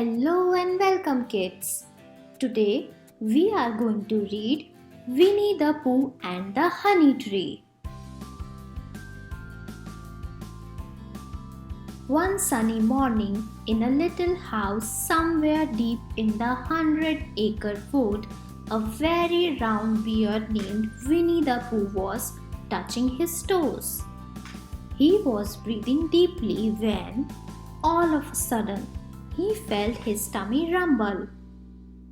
Hello and welcome, kids. Today we are going to read Winnie the Pooh and the Honey Tree. One sunny morning, in a little house somewhere deep in the 100-acre wood, a very round bear named Winnie the Pooh was touching his toes. He was breathing deeply when, all of a sudden, he felt his tummy rumble.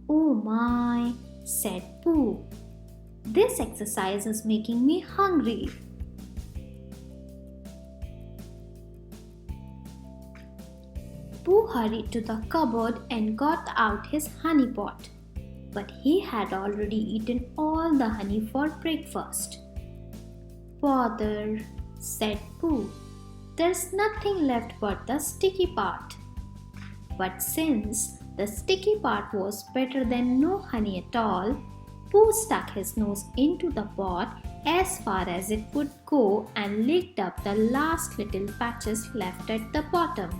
"Oh my," said Pooh. "This exercise is making me hungry." Pooh hurried to the cupboard and got out his honey pot. But he had already eaten all the honey for breakfast. "Bother," said Pooh. "There's nothing left but the sticky part." But since the sticky part was better than no honey at all, Pooh stuck his nose into the pot as far as it would go and licked up the last little patches left at the bottom.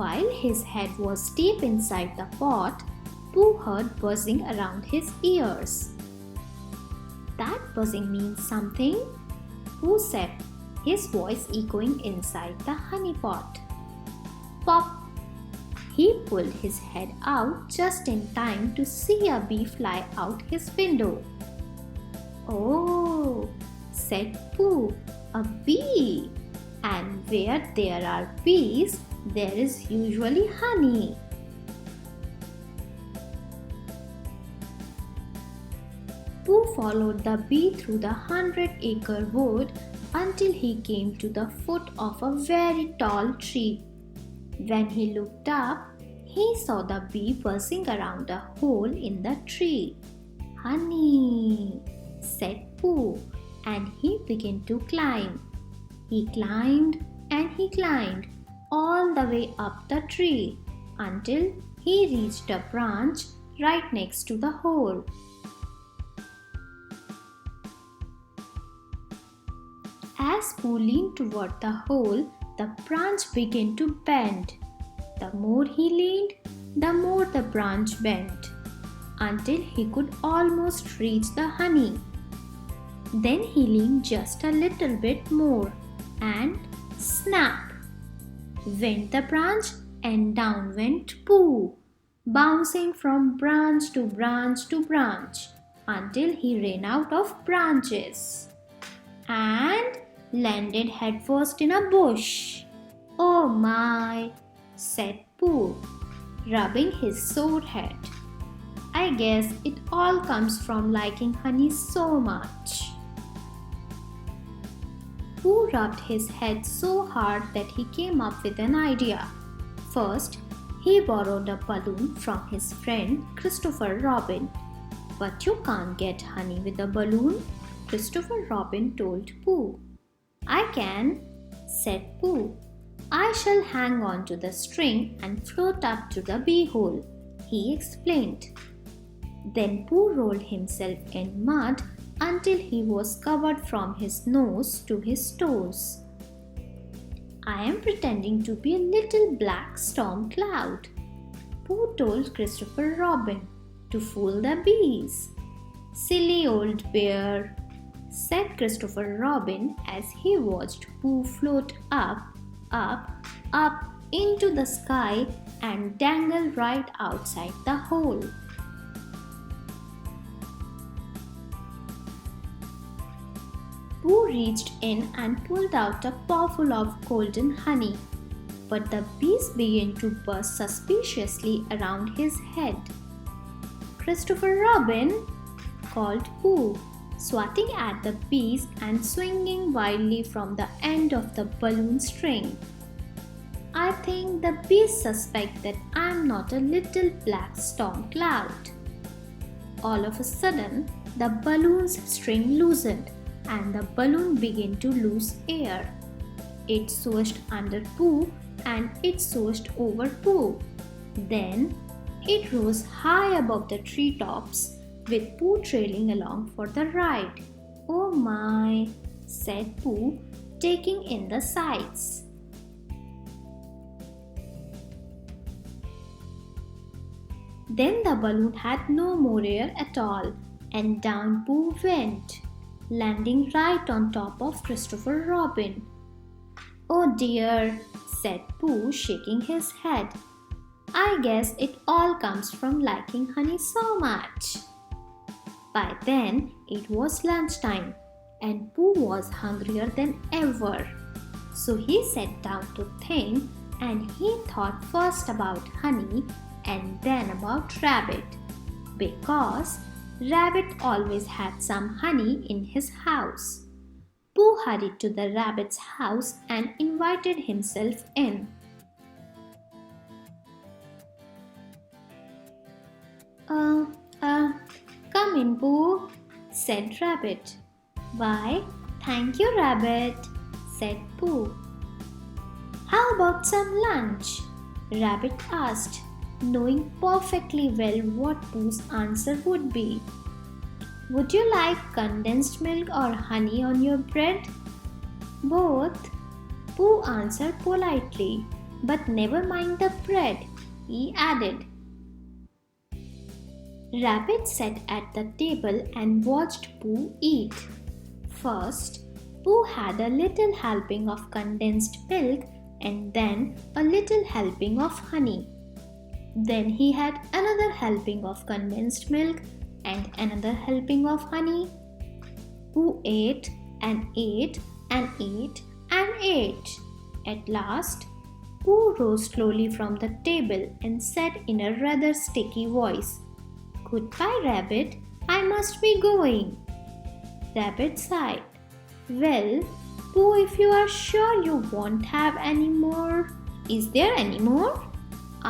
While his head was deep inside the pot, Pooh heard buzzing around his ears. "That buzzing means something," Pooh said, his voice echoing inside the honey pot. Pop! He pulled his head out just in time to see a bee fly out his window. "Oh," said Pooh, "a bee! And where there are bees, there is usually honey." Pooh followed the bee through the 100-acre wood until he came to the foot of a very tall tree. When he looked up, he saw the bee buzzing around a hole in the tree. "Honey," said Pooh, and he began to climb. He climbed and he climbed all the way up the tree until he reached a branch right next to the hole. As Pooh leaned toward the hole, the branch began to bend. The more he leaned, the more the branch bent, until he could almost reach the honey. Then he leaned just a little bit more, and snap! Went the branch, and down went Pooh, bouncing from branch to branch to branch, until he ran out of branches and landed headfirst in a bush. "Oh my," said Pooh, rubbing his sore head. "I guess it all comes from liking honey so much." Pooh rubbed his head so hard that he came up with an idea. First, he borrowed a balloon from his friend Christopher Robin. "But you can't get honey with a balloon," Christopher Robin told Pooh. "I can," said Pooh. "I shall hang on to the string and float up to the bee hole," he explained. Then Pooh rolled himself in mud until he was covered from his nose to his toes. "I am pretending to be a little black storm cloud," Pooh told Christopher Robin, "to fool the bees." "Silly old bear," said Christopher Robin as he watched Pooh float up, up, up into the sky and dangle right outside the hole. Pooh reached in and pulled out a pawful of golden honey, but the bees began to buzz suspiciously around his head. "Christopher Robin," called Pooh, swatting at the bees and swinging wildly from the end of the balloon string. "I think the bees suspect that I'm not a little black storm cloud." All of a sudden, the balloon's string loosened and the balloon began to lose air. It swooshed under Pooh and it swooshed over Pooh. Then it rose high above the treetops, with Pooh trailing along for the ride. "Oh my," said Pooh, taking in the sights. Then the balloon had no more air at all, and down Pooh went, landing right on top of Christopher Robin. "Oh dear," said Pooh, shaking his head. "I guess it all comes from liking honey so much." By then it was lunchtime, and Pooh was hungrier than ever. So he sat down to think, and he thought first about honey and then about Rabbit, because Rabbit always had some honey in his house. Pooh hurried to the rabbit's house and invited himself in. Uh, uh, "Come in, Pooh," said Rabbit. "Why, thank you, Rabbit," said Pooh. "How about some lunch?" Rabbit asked, knowing perfectly well what Pooh's answer would be. "Would you like condensed milk or honey on your bread?" "Both," Pooh answered politely. "But never mind the bread," he added. Rabbit sat at the table and watched Pooh eat. First, Pooh had a little helping of condensed milk and then a little helping of honey. Then he had another helping of condensed milk and another helping of honey. Pooh ate and ate and ate and ate. At last, Pooh rose slowly from the table and said in a rather sticky voice, "Goodbye, Rabbit, I must be going." Rabbit sighed. "Well, Pooh, if you are sure you won't have any more." "Is there any more?"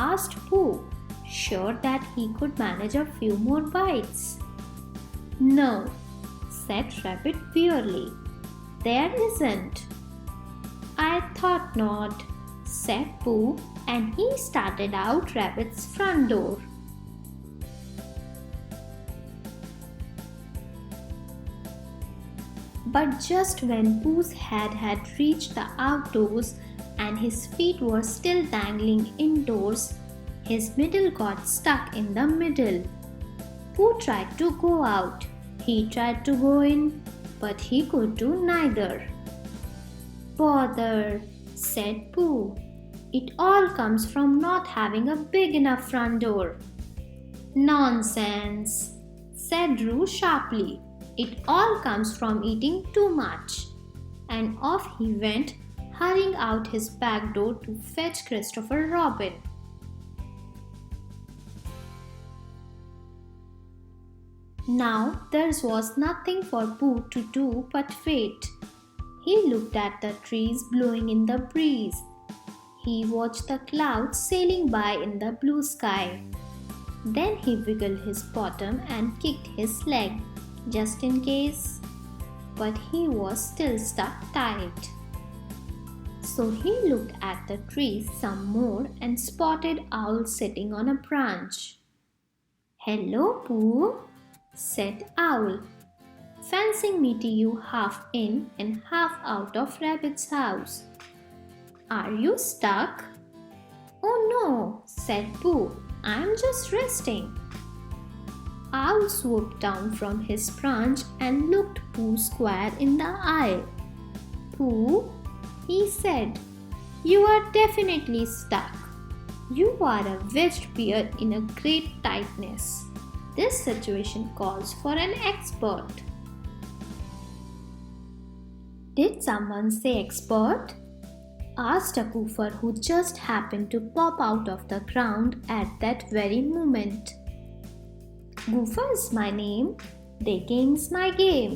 asked Pooh, sure that he could manage a few more bites. "No," said Rabbit wearily. "There isn't." "I thought not," said Pooh, and he started out Rabbit's front door. But just when Pooh's head had reached the outdoors and his feet were still dangling indoors, his middle got stuck in the middle. Pooh tried to go out. He tried to go in, but he could do neither. "Bother," said Pooh. "It all comes from not having a big enough front door." "Nonsense," said Roo sharply. "It all comes from eating too much." And off he went, hurrying out his back door to fetch Christopher Robin. Now there was nothing for Pooh to do but wait. He looked at the trees blowing in the breeze. He watched the clouds sailing by in the blue sky. Then he wiggled his bottom and kicked his leg, just in case. But he was still stuck tight. So he looked at the trees some more and spotted Owl sitting on a branch. "Hello, Pooh," said Owl. "Fancy meeting you half in and half out of Rabbit's house. Are you stuck?" "Oh no," said Pooh. "I'm just resting." Owl swooped down from his branch and looked Pooh square in the eye. "Pooh," he said, "you are definitely stuck. You are a wedged bear in a great tightness. This situation calls for an expert." "Did someone say expert?" asked a goofer who just happened to pop out of the ground at that very moment. "Goofer is my name. Digging's my game.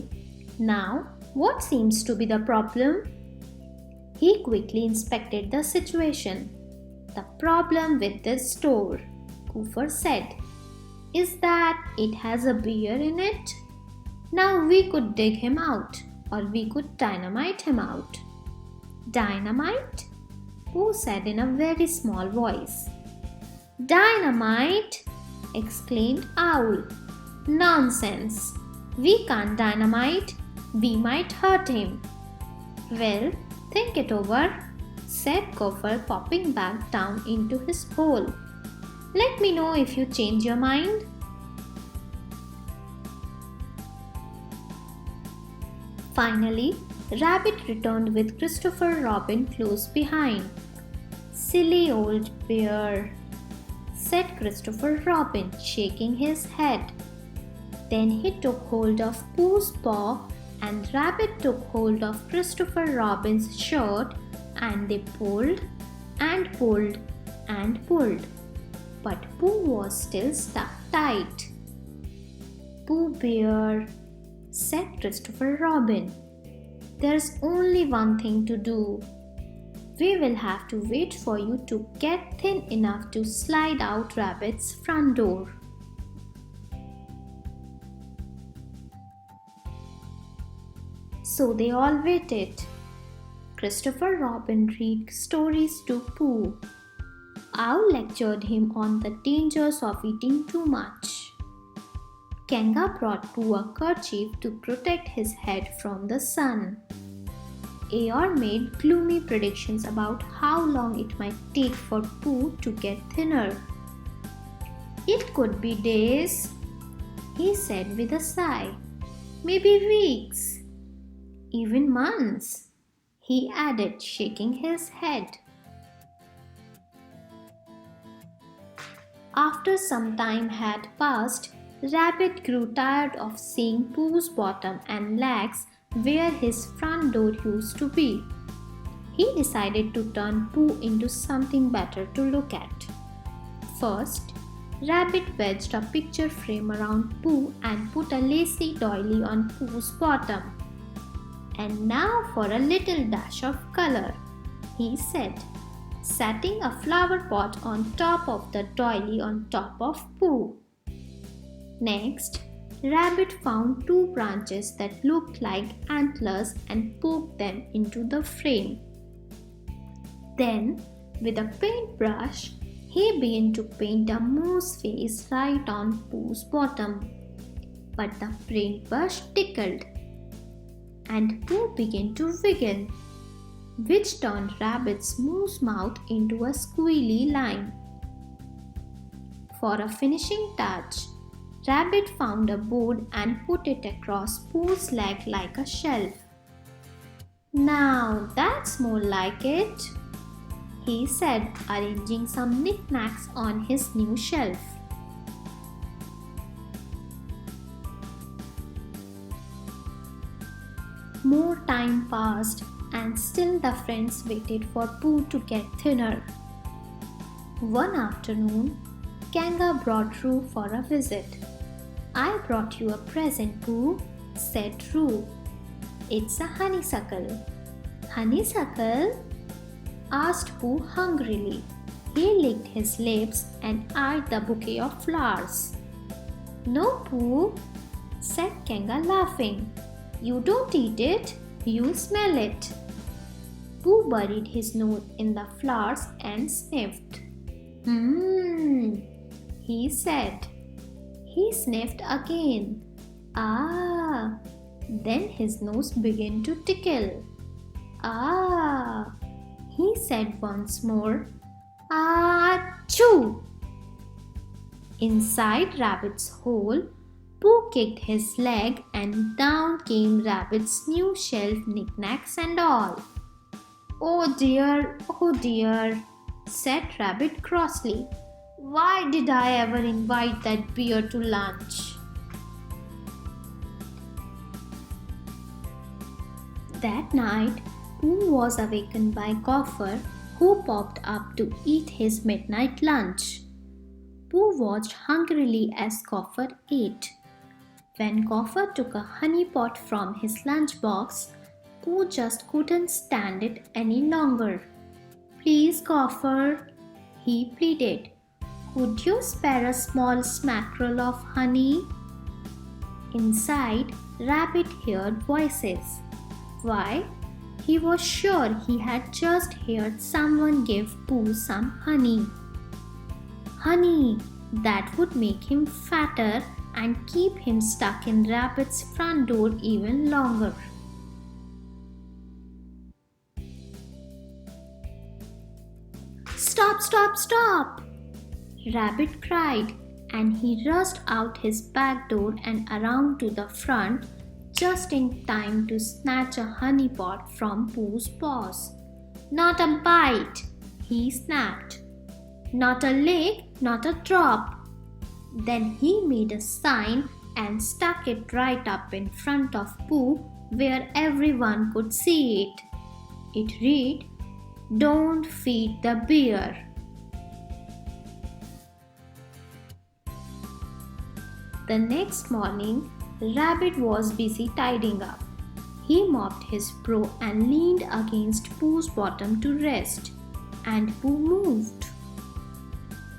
Now, what seems to be the problem?" He quickly inspected the situation. "The problem with this store," Goofer said, "is that it has a bear in it. Now we could dig him out, or we could dynamite him out." "Dynamite?" Pooh said in a very small voice. "Dynamite?" exclaimed Owl. "Nonsense! We can't dynamite. We might hurt him." "Well, think it over," said Gopher, popping back down into his hole. Let me know if you change your mind. Finally, Rabbit returned with Christopher Robin close behind. "Silly old bear," said Christopher Robin, shaking his head. Then he took hold of Pooh's paw and Rabbit took hold of Christopher Robin's shirt and they pulled and pulled and pulled. But Pooh was still stuck tight. "Pooh Bear," said Christopher Robin, "there's only one thing to do. We will have to wait for you to get thin enough to slide out Rabbit's front door." So they all waited. Christopher Robin read stories to Pooh. Owl lectured him on the dangers of eating too much. Kanga brought Pooh a kerchief to protect his head from the sun. Eeyore made gloomy predictions about how long it might take for Pooh to get thinner. "It could be days," he said with a sigh. "Maybe weeks. Even months," he added, shaking his head. After some time had passed, Rabbit grew tired of seeing Pooh's bottom and legs where his front door used to be. He decided to turn Pooh into something better to look at. First, Rabbit wedged a picture frame around Pooh and put a lacy doily on Pooh's bottom. "And now for a little dash of color," he said, setting a flower pot on top of the doily on top of Pooh. Next, Rabbit found two branches that looked like antlers and poked them into the frame. Then, with a paintbrush, he began to paint a moose face right on Pooh's bottom. But the paintbrush tickled, and Pooh began to wiggle, which turned Rabbit's moose mouth into a squealy line. For a finishing touch, Rabbit found a board and put it across Pooh's leg like a shelf. "Now that's more like it," he said, arranging some knickknacks on his new shelf. More time passed and still the friends waited for Pooh to get thinner. One afternoon, Kanga brought Roo for a visit. "I brought you a present, Pooh," said Roo. "It's a honeysuckle." "Honeysuckle?" asked Pooh hungrily. He licked his lips and eyed the bouquet of flowers. "No, Pooh," said Kanga laughing. "You don't eat it, you smell it." Pooh buried his nose in the flowers and sniffed. "Mmm," he said. He sniffed again. "Ah!" Then his nose began to tickle. "Ah!" he said once more. "Achoo!" Inside Rabbit's hole, Pooh kicked his leg and down came Rabbit's new shelf, knickknacks and all. Oh dear," said Rabbit crossly. "Why did I ever invite that bear to lunch?" That night, Pooh was awakened by Gopher, who popped up to eat his midnight lunch. Pooh watched hungrily as Gopher ate. When Gopher took a honey pot from his lunchbox, Pooh just couldn't stand it any longer. "Please, Gopher," he pleaded, "could you spare a small smackerel of honey?" Inside, Rabbit heard voices. Why? He was sure he had just heard someone give Pooh some honey. Honey that would make him fatter and keep him stuck in Rabbit's front door even longer. "Stop, stop, stop!" Rabbit cried, and he rushed out his back door and around to the front just in time to snatch a honey pot from Pooh's paws. Not a bite, he snapped. Not a lick, not a drop. Then he made a sign and stuck it right up in front of Pooh where everyone could see it. It read, "Don't feed the bear." The next morning, Rabbit was busy tidying up. He mopped his brow and leaned against Pooh's bottom to rest, and Pooh moved.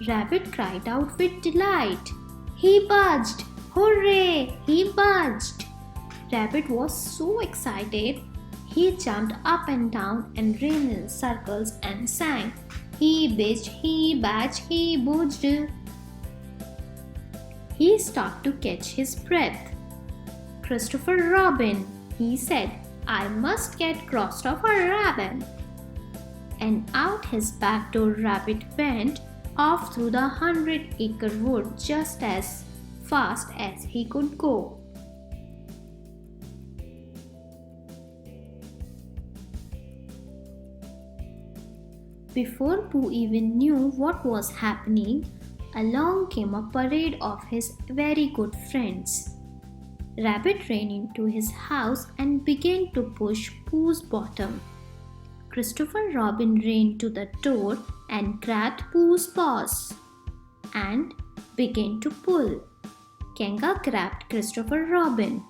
Rabbit cried out with delight. He budged! Hooray! He budged! Rabbit was so excited. He jumped up and down and ran in circles and sang, "He bitched, he badged, he budged." He stopped to catch his breath. "Christopher Robin," he said, "I must get Christopher Robin." And out his back door Rabbit went off through the 100-acre wood just as fast as he could go. Before Pooh even knew what was happening, along came a parade of his very good friends. Rabbit ran into his house and began to push Pooh's bottom. Christopher Robin ran to the door and grabbed Pooh's paws and began to pull. Kanga grabbed Christopher Robin.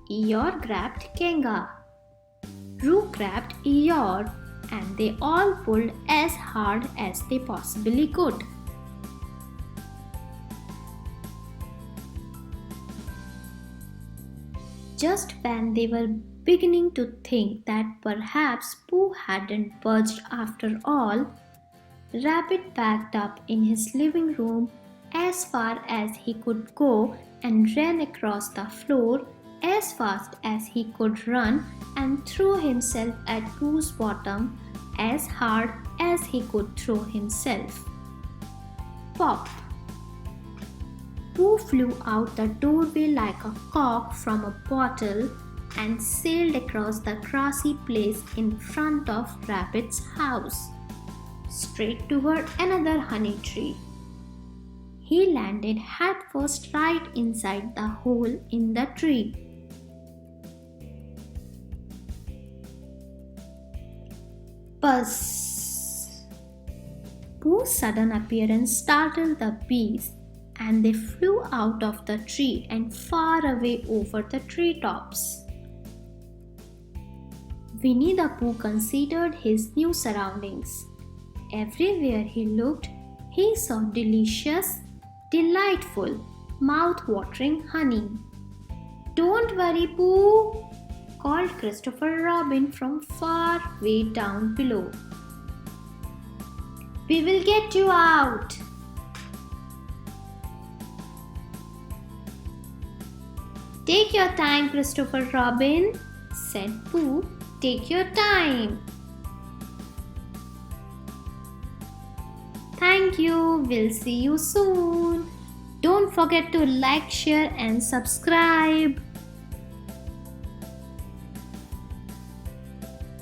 Eeyore grabbed Kanga. Roo grabbed Eeyore, and they all pulled as hard as they possibly could. Just when they were beginning to think that perhaps Pooh hadn't budged after all, Rabbit backed up in his living room as far as he could go and ran across the floor as fast as he could run and threw himself at Pooh's bottom as hard as he could throw himself. Pop! Pooh flew out the doorway like a cork from a bottle and sailed across the grassy place in front of Rabbit's house, straight toward another honey tree. He landed headfirst right inside the hole in the tree. Buzz! Pooh's sudden appearance startled the bees, and they flew out of the tree and far away over the treetops. Winnie the Pooh considered his new surroundings. Everywhere he looked, he saw delicious, delightful, mouth-watering honey. "Don't worry, Pooh," called Christopher Robin from far way down below. "We will get you out." "Take your time, Christopher Robin," said Pooh. "Take your time." Thank you. We'll see you soon. Don't forget to like, share and subscribe.